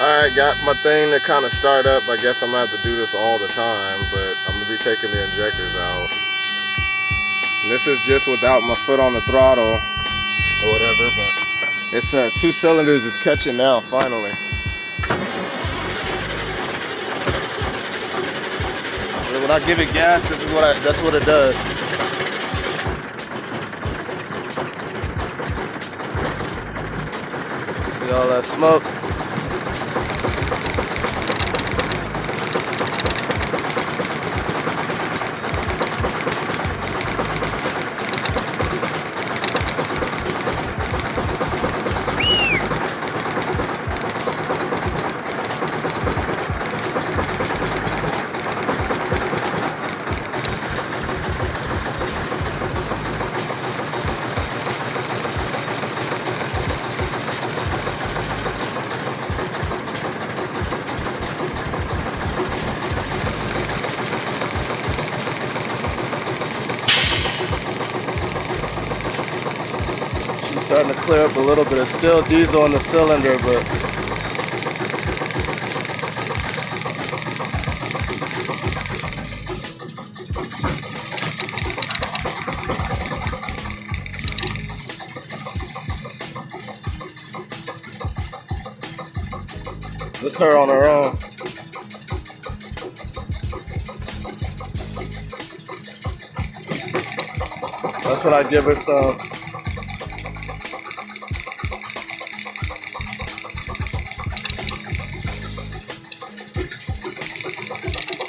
Alright, got my thing to kind of start up. I guess I'm gonna have to do this all the time, but I'm gonna be taking the injectors out. And this is just without my foot on the throttle or whatever, but it's 2 cylinders is catching now, finally. When I give it gas, this is that's what it does. See all that smoke? Starting to clear up a little bit. It's still diesel in the cylinder, but it's her on her own. That's what I give her some.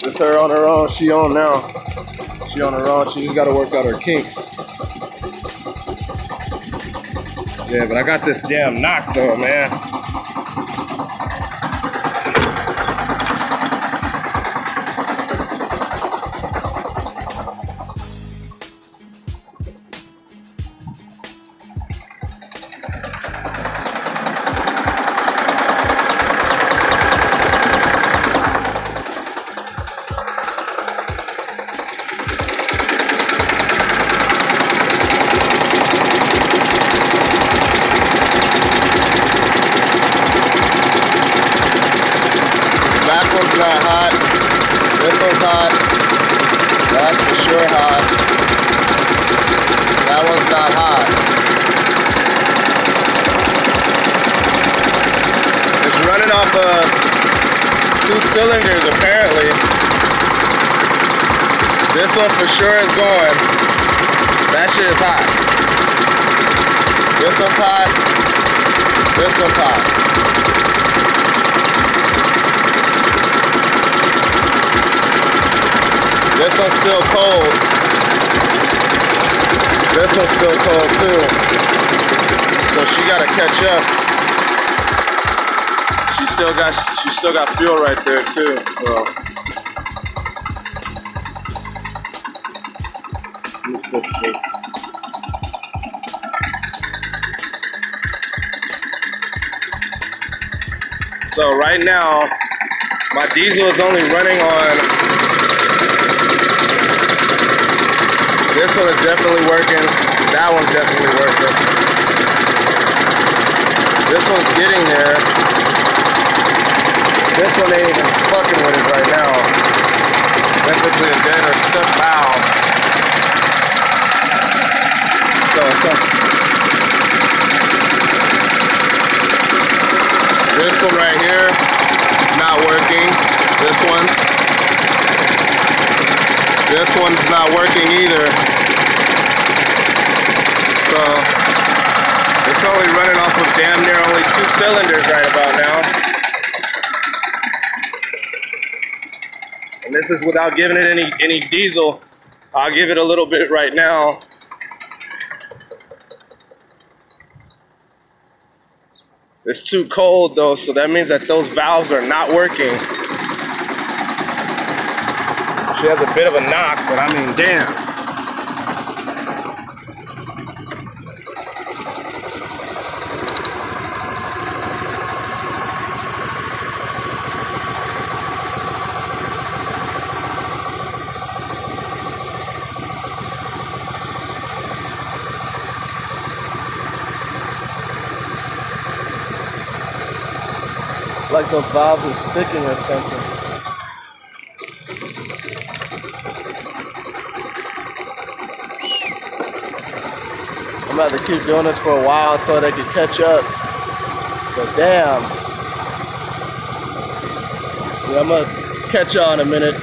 It's her on her own. She on now. She on her own. She just got to work out her kinks. Yeah, but I got this damn knock though, man. Not hot. This one's hot. That's for sure hot. That one's not hot. It's running off of 2 cylinders apparently. This one for sure is going. That shit is hot. This one's hot. This one's hot. This one's still cold. This one's still cold too. So she gotta catch up. She still got fuel right there too. So let me fix this. So right now, my diesel is only running on. This one is definitely working. That one's definitely working. This one's getting there. This one ain't even fucking with it right now. Basically a dead or stuck valve. This one right here, not working. This one. This one's not working either. So it's only running off of damn near only 2 cylinders right about now. And this is without giving it any diesel. I'll give it a little bit right now. It's too cold though, so that means that those valves are not working. She has a bit of a knock, but I mean, damn. Like those valves are sticking or something. I'm about to keep doing this for a while so they can catch up. But damn. Yeah, I'm gonna catch y'all in a minute.